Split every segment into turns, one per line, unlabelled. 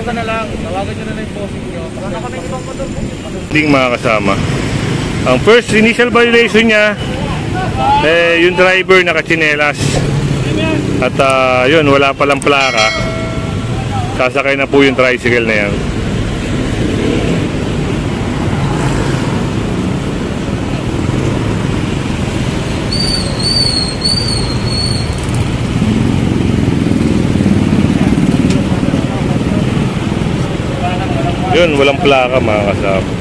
Tawagan na lang, tawagan nyo na lang yung bossing nyo. Wala na kami ibang motor po.
Ding mga kasama. Ang first initial violation niya, yung driver nakatsinelas. At yun, wala palang plaka. Sasakay na po yung tricycle na yan. Yun, walang plaka mga kasama.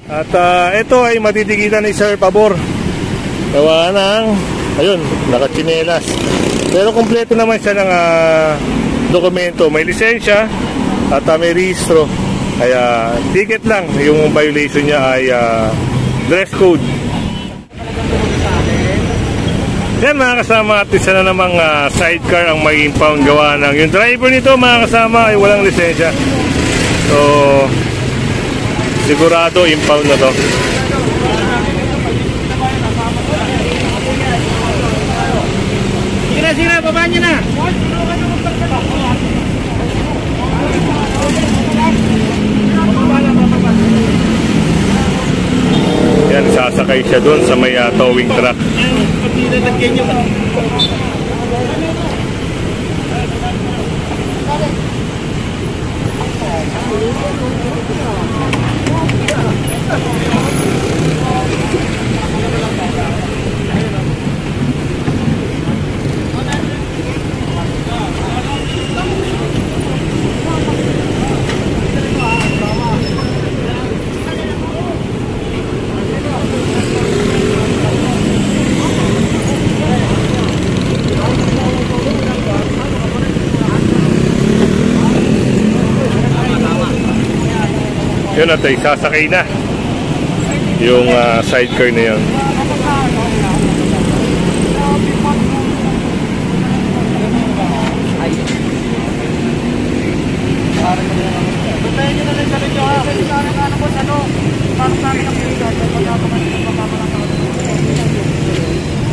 At ito ay matitigitan ni Sir Pabor. Gawa ng, ayun, nakatsinelas. Pero kompleto naman siya ng dokumento. May lisensya at may rehistro. Kaya ticket lang. Yung violation niya ay dress code. Yan mga kasama, at isa na namang sidecar ang may impound gawa ng yung driver nito mga kasama ay walang lisensya. So sigurado impound na to.
Sige na, baba nyo na.
Yan, sasakay siya doon sa may towing truck. Yun at ay sasakay na yung sidecar na yun.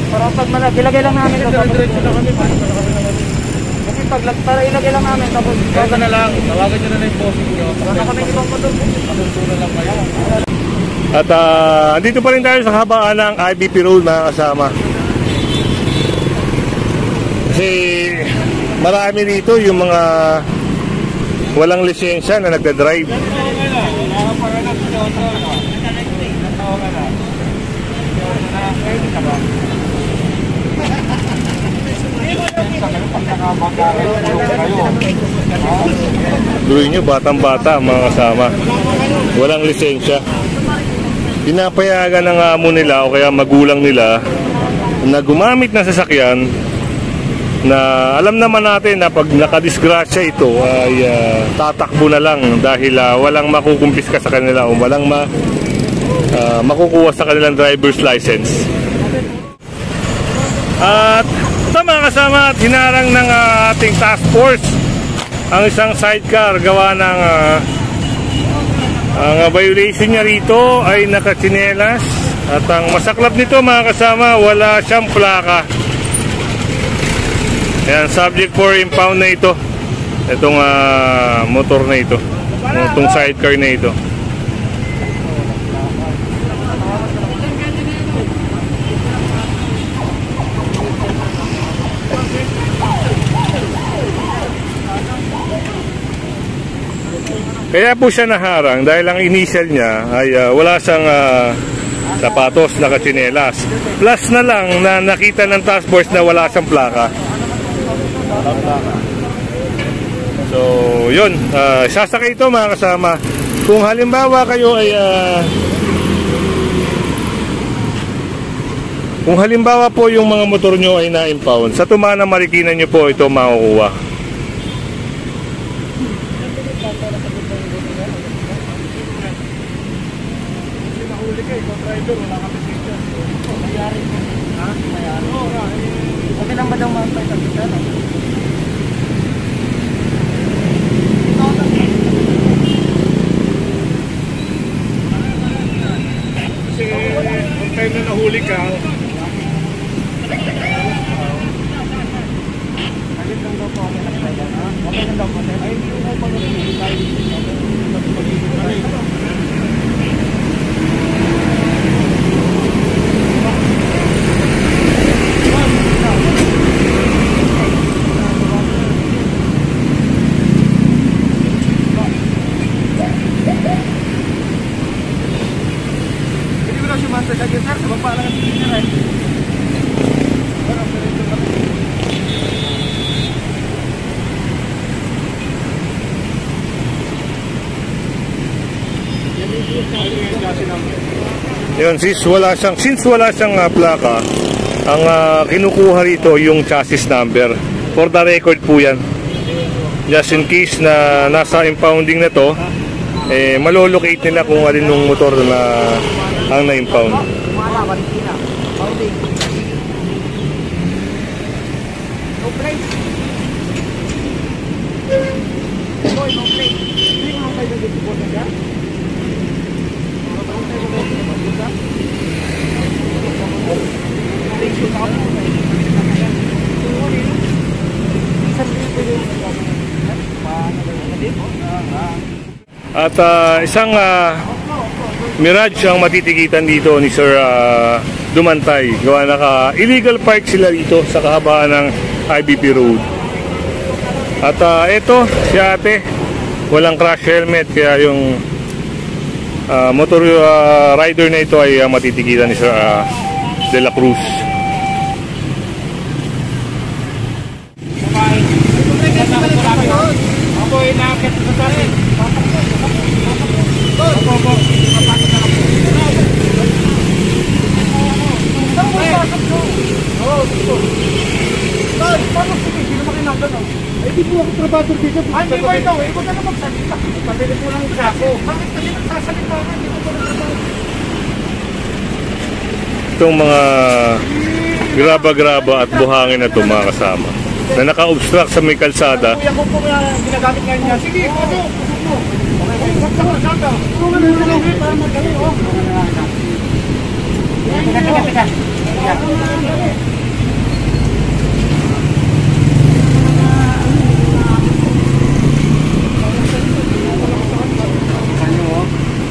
Para pag ilagay lang namin ito. Para ilagay lang namin tapos tawagan na lang, tawagan nyo na lang yung bossing nyo. Wala na kami ibang motor po. Patutunan lang kayo.
At andito pa rin tayo sa habaan ng IBP Road mga kasama. Kasi marami dito yung mga walang lisensya na nagdadrive. Duloy nyo, batang-bata mga kasama, walang lisensya. Pinapayagan ng amo nila o kaya magulang nila na gumamit ng sasakyan na alam naman natin na pag nakadisgrasya ito ay tatakbo na lang dahil walang makukumpiska sa kanila o walang makukuha sa kanilang driver's license. At ito mga kasama, hinarang ng ating task force ang isang sidecar gawa ng ang violation niya rito ay nakatsinelas. At ang masaklap nito mga kasama, wala siyang plaka. Ayan, subject for impound na ito. Itong motor na ito, itong sidecar na ito. Kaya po siya naharang dahil ang initial niya ay wala siyang sapatos, nakatsinelas. Plus na lang na nakita ng task force na wala siyang plaka. So yun, sasakay ito mga kasama. Kung halimbawa kayo ay Kung halimbawa po yung mga motor nyo ay na-impound, sa Tumana Marikina nyo po ito makukuha.
Nahuli ka, ikaw driver, wala kami picture. Mayari ko. Ha? Mayari? Oo nga. Okay lang ba daw ma-apply sa picture? Kasi, kung time na nahuli ka, alin lang daw po ako nag-apply, ha? Okay lang daw po. Ay, hindi ko pa
Yun, since wala siyang plaka, ang kinukuha rito yung chassis number. For the record po yan. Just in case na nasa impounding na to, malolocate nila kung alin yung motor na ang na-impound. At isang Mirage ang matitigitan dito ni Sir Dumantay. Gawa illegal park sila dito sa kahabaan ng IBP Road. At ito si ate, walang crash helmet, kaya yung motor rider na ito ay matitigitan ni Sir De La Cruz.
Ako ay nakakit sa tarin. Ay, di po ako trabaho dito. Ay, di ba ikaw? Ikaw na lang magsalita. Pabili po lang sa ako. Bakit kasi nagsasalita ka? Hindi ko po nagsasalita.
Itong mga graba-graba at buhangin na ito mga kasama na naka-obstruct sa may kalsada.
Kuya ko po ginagamit ngayon niya. Sige, ano? Sakta ko, sakta. Tulungan mo na lang para magdali, oh. Teka.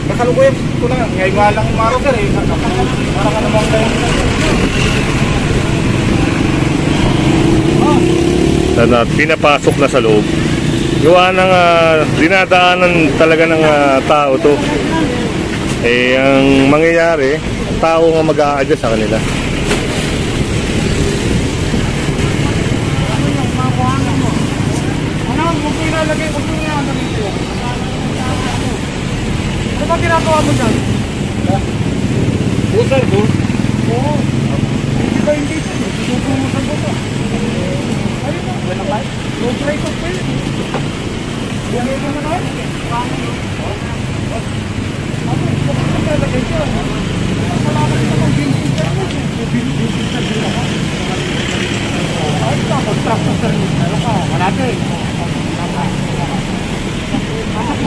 Kasalukuyan ko lang. Ngayon nga lang yung maro, sir, eh. Para ka naman kayo.
Na pinapasok na sa loob. Gawa ng dinadaanan talaga ng tao to. Ang mangyayari, tao nga mag-a-adjust sa kanila.
Ano? Huwag ko ilalagay. Huwag ko ilalagay dito. Ano ba ginagawa mo dyan? Sir, oo. Hindi ba hindi ito? Tutumusan ko pa. Ayun na. Wala ka? No try ko pa yun. Yan ito na lang. Ano? Huwag ko ilalagay dyan. Salamat ito ng building sa inyo. Building sa inyo. Ay, ito. Construction service. Ano ka? Wala ka eh.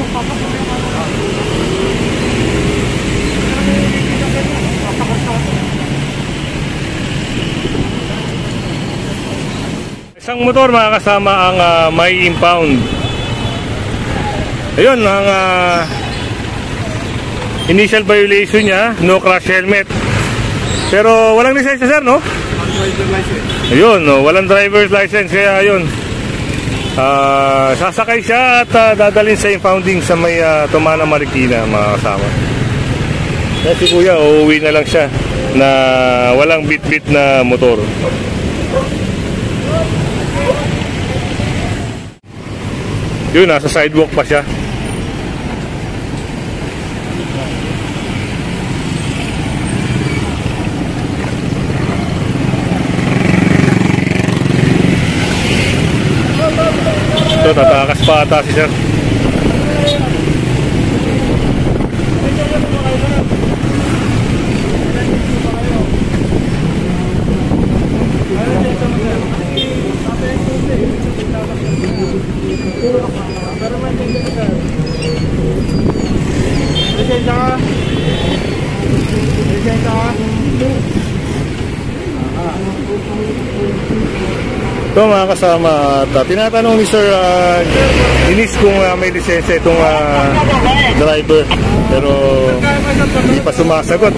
Pasok mo.
Isang motor mga kasama ang may impound. Ayun ang initial violation niya, no crash helmet. Pero walang lisensya sir, no? Ayun, no, walang driver's license, kaya ayun. Sasakay siya at dadalhin sa impounding sa may Tumana Marikina mga kasama. Kaya si kuya, uuwi na lang siya na walang bit-bit na motor. Yun, nasa sidewalk pa siya. Ito, tatakas pa ata si sir. Ito mga kasama, at tinatanong ni Sir Inis kung may lisensya itong driver, pero hindi pa sumasagot.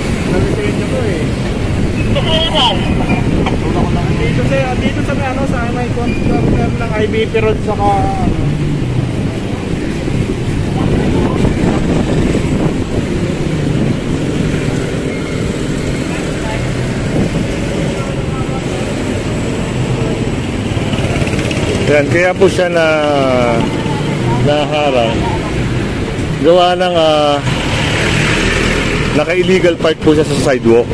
Dito sa may ano, sa may controller ng IBP Road saka
Yan, kaya po siya naharang. Gawa ng naka-illegal park po siya sa sidewalk.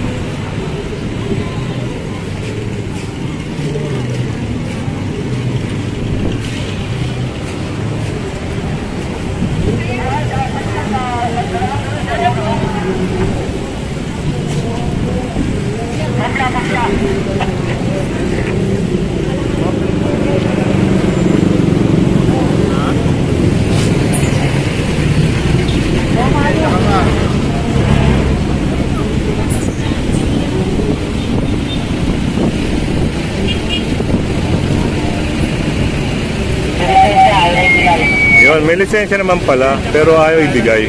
Yun, may lisensya naman pala, pero ayaw ibigay.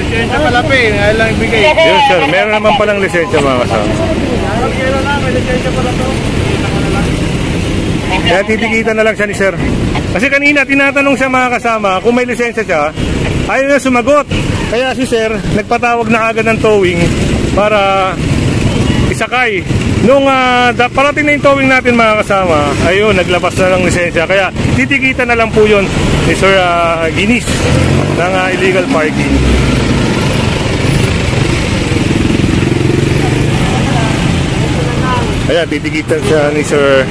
lisensya pala pa eh, ayaw lang ibigay.
Yun sir, meron naman palang lisensya mga kasama.
Kailan na, may lisensya pala to.
Kaya titikitan na lang siya ni sir. Kasi kanina tinatanong siya mga kasama kung may lisensya siya, ayaw na sumagot. Kaya si sir, nagpatawag na agad ng towing para isakay. Nung parating na yung towing natin mga kasama, ayun, naglabas na ng lisensya. Kaya titikitan na lang po yun ni Sir Ginis ng illegal parking. Ayan, titikitan siya ni Sir